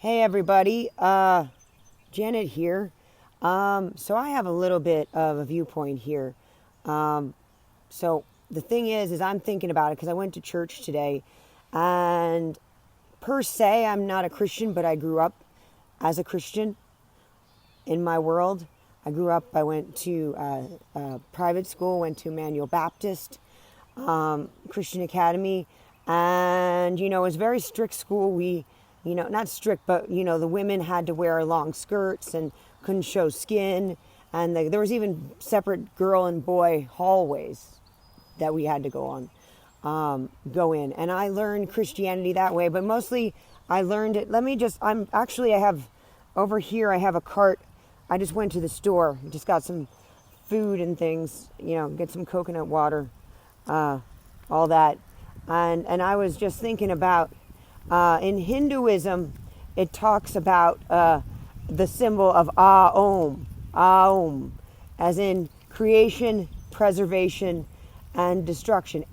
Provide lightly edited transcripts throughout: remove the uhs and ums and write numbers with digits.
Hey everybody, Janet here. So I have a little bit of a viewpoint here. So the thing is I'm thinking about it because I went to church today, and per se I'm not a Christian, but I grew up as a Christian in my world. I went to private school, went to Emmanuel Baptist Christian Academy, and it was a very strict school. We not strict, but the women had to wear long skirts and couldn't show skin, and there was even separate girl and boy hallways that we had to go in. And I learned Christianity that way, but mostly I learned it. I have over here, I have a cart. I just went to the store, just got some food and things, get some coconut water, all that. And I was just thinking about, in Hinduism, it talks about the symbol of Aum, as in creation, preservation, and destruction.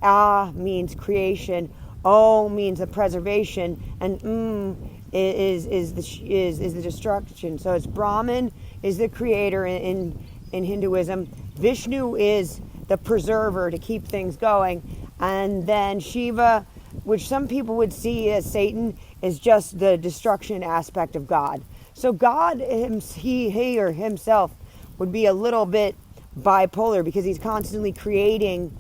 Means creation, O means the preservation, and is the destruction. So it's Brahman is the creator in Hinduism. Vishnu is the preserver to keep things going, and then Shiva, which some people would see as Satan, is just the destruction aspect of God. So God, he or himself, would be a little bit bipolar because he's constantly creating,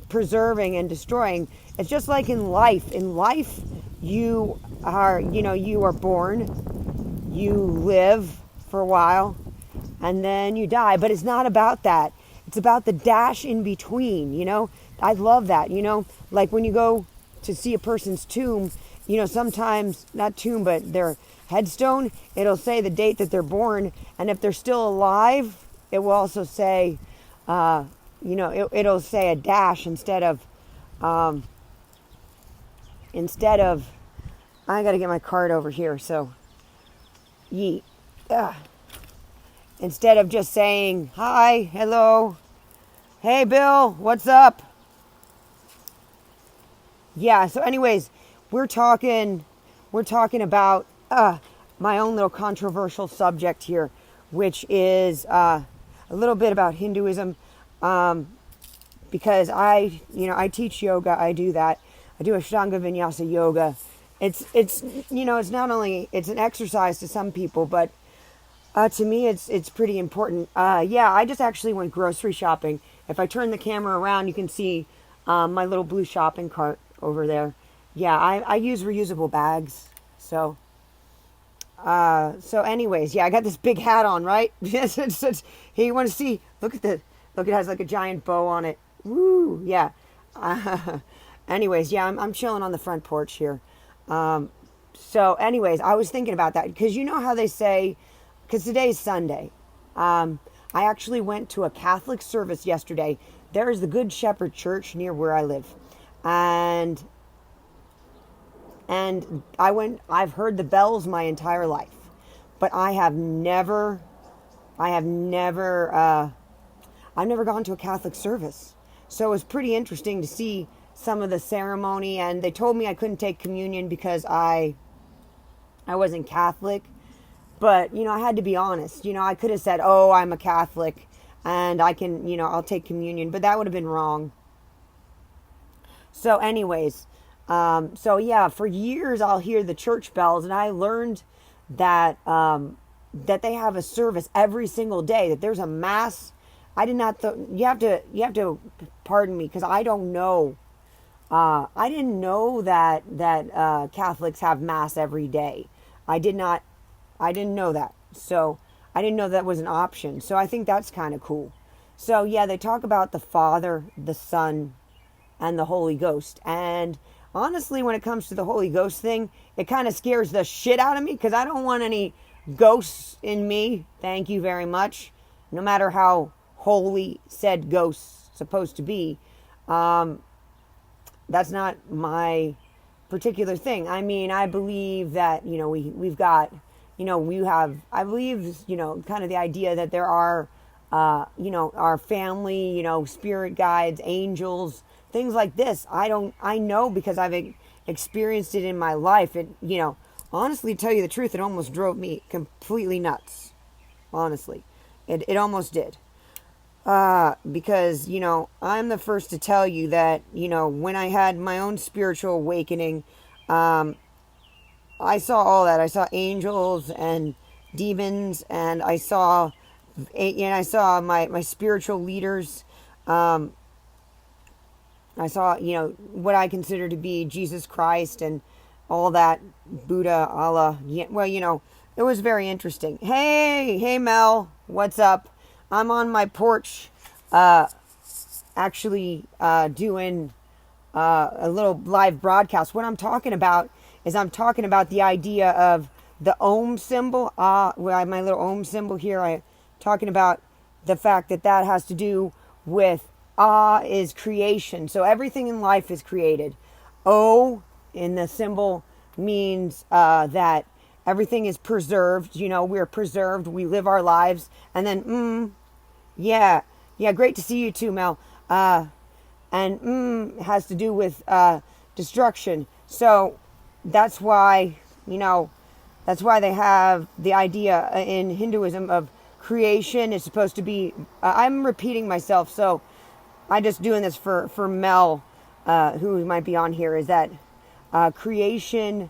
preserving and destroying. It's just like in life. In life, you are born, you live for a while, and then you die. But it's not about that. It's about the dash in between, I love that, like when you go to see a person's tomb, sometimes, not tomb, but their headstone, it'll say the date that they're born. And if they're still alive, it will also say, it'll say a dash instead of, I got to get my card over here. So, instead of just saying, hi, hello, hey, Bill, what's up? Yeah, so anyways, we're talking about my own little controversial subject here, which is a little bit about Hinduism, because I teach yoga. I do that. I do Ashtanga Vinyasa yoga. It's not only, it's an exercise to some people, but to me it's pretty important. I just actually went grocery shopping. If I turn the camera around, you can see my little blue shopping cart over there. Yeah, I use reusable bags. So anyways, I got this big hat on, right? Yes, it's hey, you want to see? Look, it has like a giant bow on it. Woo, yeah. Anyways, I'm chilling on the front porch here. So anyways, I was thinking about that because you know how they say, because today's Sunday. I actually went to a Catholic service yesterday. There is the Good Shepherd Church near where I live. And I've heard the bells my entire life, but I've never gone to a Catholic service. So it was pretty interesting to see some of the ceremony, and they told me I couldn't take communion because I wasn't Catholic. But, I had to be honest. I could have said, oh, I'm a Catholic and I can, I'll take communion, but that would have been wrong. So anyways, for years I'll hear the church bells, and I learned that that they have a service every single day, that there's a mass. I did not you have to pardon me because I don't know. I didn't know that Catholics have mass every day. I didn't know that. So I didn't know that was an option. So I think that's kind of cool. So they talk about the Father, the Son, and the Holy Ghost. And honestly, when it comes to the Holy Ghost thing, it kind of scares the shit out of me because I don't want any ghosts in me. Thank you very much. No matter how holy said ghost's supposed to be. That's not my particular thing. I mean, I believe that, we've got, I believe, kind of the idea that there are, our family, spirit guides, angels, things like this. I know because I've experienced it in my life. honestly, to tell you the truth, it almost drove me completely nuts. Honestly, it almost did. Because, I'm the first to tell you that, when I had my own spiritual awakening, I saw all that. I saw angels and demons, and I saw my spiritual leaders. Um, I saw, what I consider to be Jesus Christ and all that, Buddha, Allah. Yeah, well, it was very interesting. Hey, Mel, what's up? I'm on my porch, actually doing a little live broadcast. What I'm talking about is I'm talking about the idea of the Om symbol. Where I have my little Om symbol here. I'm talking about the fact that has to do with is creation. So everything in life is created. O in the symbol means that everything is preserved. We're preserved. We live our lives. And then yeah, great to see you too, Mel. And has to do with destruction. So that's why, that's why they have the idea in Hinduism of creation is supposed to be, I'm repeating myself, so I'm just doing this for Mel, who might be on here, is that creation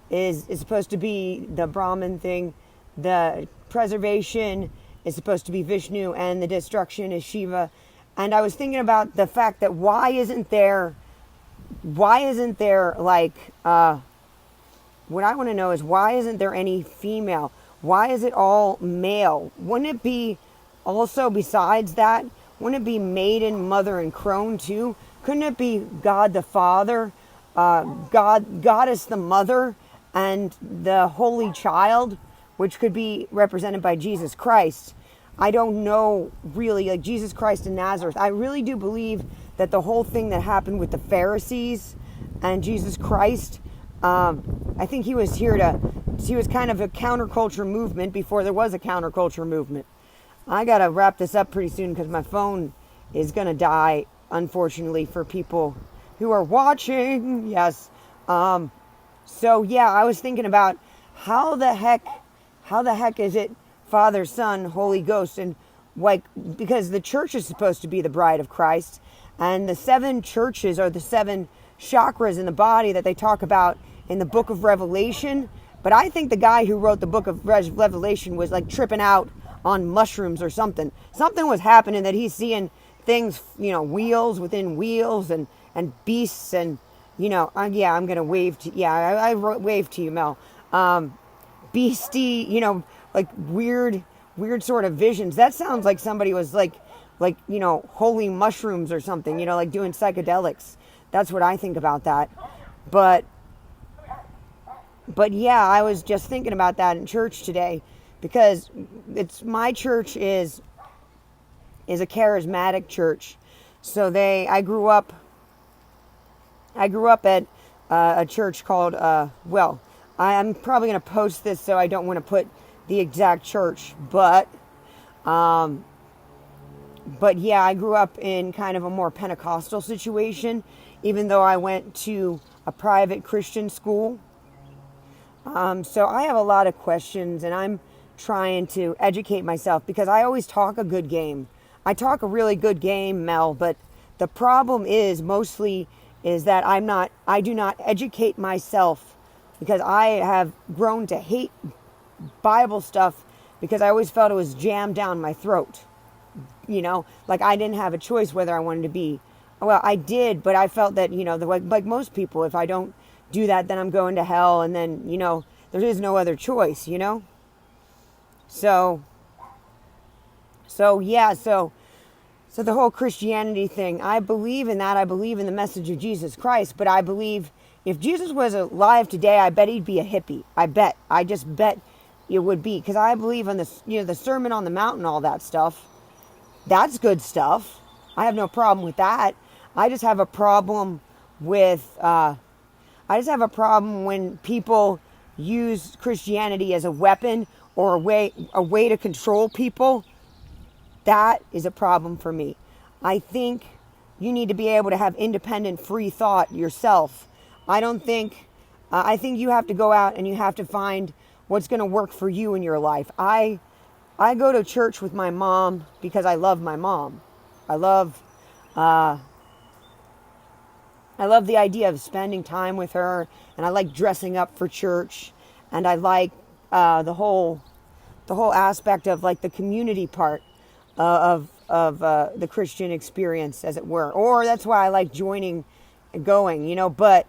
is supposed to be the Brahman thing, the preservation is supposed to be Vishnu, and the destruction is Shiva. And I was thinking about the fact that why isn't there like, what I want to know is why isn't there any female? Why is it all male? Wouldn't it be also, besides that, wouldn't it be Maiden, Mother, and Crone too? Couldn't it be God the Father, Goddess the Mother, and the Holy Child, which could be represented by Jesus Christ? I don't know, really, like Jesus Christ in Nazareth. I really do believe that the whole thing that happened with the Pharisees and Jesus Christ, I think he was kind of a counterculture movement before there was a counterculture movement. I got to wrap this up pretty soon because my phone is going to die, unfortunately, for people who are watching. Yes. So, yeah, I was thinking about how the heck is it Father, Son, Holy Ghost, and like, because the church is supposed to be the bride of Christ, and the 7 churches are the 7 chakras in the body that they talk about in the book of Revelation. But I think the guy who wrote the book of Revelation was like tripping out on mushrooms or something. Something was happening that he's seeing things, wheels within wheels and beasts and, yeah, I'm going to wave to, yeah, I wave to you, Mel. Beastie, like weird sort of visions. That sounds like somebody was like, holy mushrooms or something, like doing psychedelics. That's what I think about that. But yeah, I was just thinking about that in church today because my church is a charismatic church. So I grew up at a church called, I'm probably going to post this, so I don't want to put the exact church, but yeah, I grew up in kind of a more Pentecostal situation, even though I went to a private Christian school. So I have a lot of questions, and I'm trying to educate myself because I always talk a good game. I talk a really good game, Mel, but the problem is that I do not educate myself because I have grown to hate Bible stuff because I always felt it was jammed down my throat. Like I didn't have a choice whether I wanted to be. Well, I did, but I felt that, like most people, if I don't do that, then I'm going to hell, and then, there is no other choice, So yeah, so the whole Christianity thing, I believe in that. I believe in the message of Jesus Christ, but I believe if Jesus was alive today, I bet he'd be a hippie. I just bet it would be, because I believe in the Sermon on the Mount and all that stuff. That's good stuff. I have no problem with that. I just have a problem with, when people use Christianity as a weapon or a way to control people. That is a problem for me. I think you need to be able to have independent, free thought yourself. I don't think I think you have to go out and you have to find what's going to work for you in your life. I go to church with my mom because I love my mom. I love the idea of spending time with her, and I like dressing up for church, and I like the whole aspect of like the community part of the Christian experience, as it were. Or that's why I like joining and going, But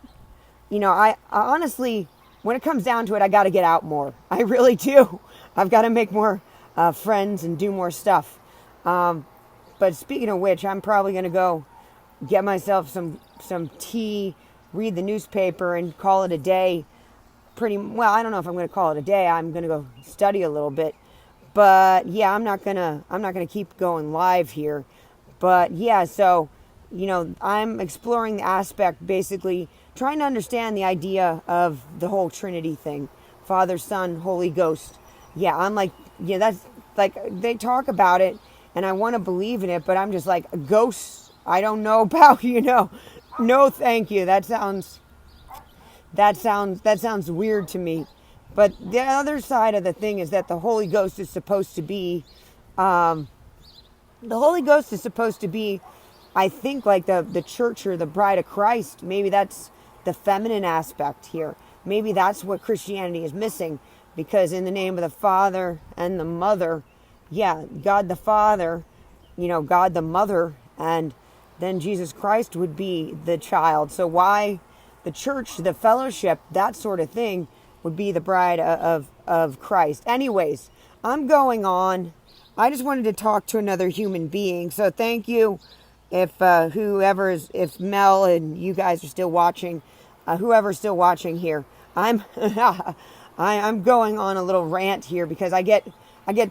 I honestly, when it comes down to it, I got to get out more. I really do. I've got to make more friends and do more stuff. But speaking of which, I'm probably going to go get myself some tea, read the newspaper, and call it a day. Pretty well. I don't know if I'm going to call it a day. I'm going to go study a little bit. But yeah, I'm not gonna keep going live here. But yeah, so I'm exploring the aspect, basically trying to understand the idea of the whole Trinity thing, Father, Son, Holy Ghost. Yeah, I'm like, that's like they talk about it, and I want to believe in it, but I'm just like, ghosts, I don't know about, no, thank you. That sounds weird to me. But the other side of the thing is that the Holy Ghost is supposed to be, I think, like the church or the bride of Christ. Maybe that's the feminine aspect here. Maybe that's what Christianity is missing, because in the name of the Father and the Mother, yeah, God the Father, God the Mother, and then Jesus Christ would be the child. So why the church, the fellowship, that sort of thing, would be the bride of Christ. Anyways, I'm going on. I just wanted to talk to another human being. So thank you if if Mel and you guys are still watching, whoever's still watching here. I'm going on a little rant here because I get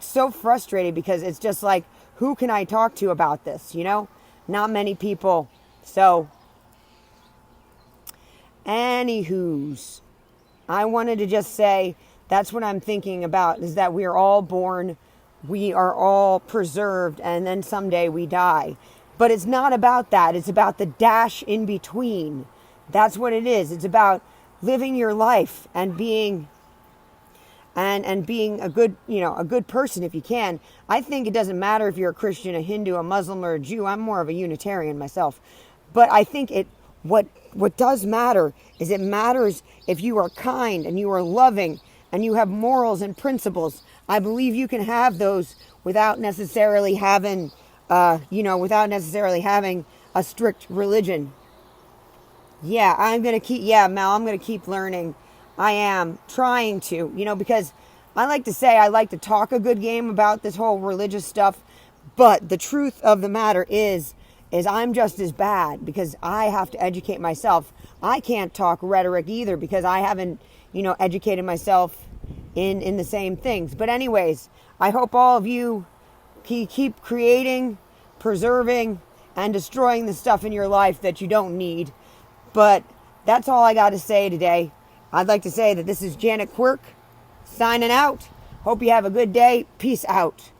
so frustrated, because it's just like, who can I talk to about this? Not many people. So anywho's, I wanted to just say that's what I'm thinking about, is that we are all born, we are all preserved, and then someday we die. But it's not about that. It's about the dash in between. That's what it is. It's about living your life and being a good, a good person if you can. I think it doesn't matter if you're a Christian, a Hindu, a Muslim, or a Jew. I'm more of a Unitarian myself. But I think what does matter is, it matters if you are kind and you are loving and you have morals and principles. I believe you can have those without necessarily having, a strict religion. Yeah, Mel, I'm going to keep learning. I am trying to, because I like to talk a good game about this whole religious stuff. But the truth of the matter is I'm just as bad, because I have to educate myself. I can't talk rhetoric either, because I haven't, educated myself in the same things. But anyways, I hope all of you keep creating, preserving, and destroying the stuff in your life that you don't need. But that's all I got to say today. I'd like to say that this is Janet Quirk signing out. Hope you have a good day. Peace out.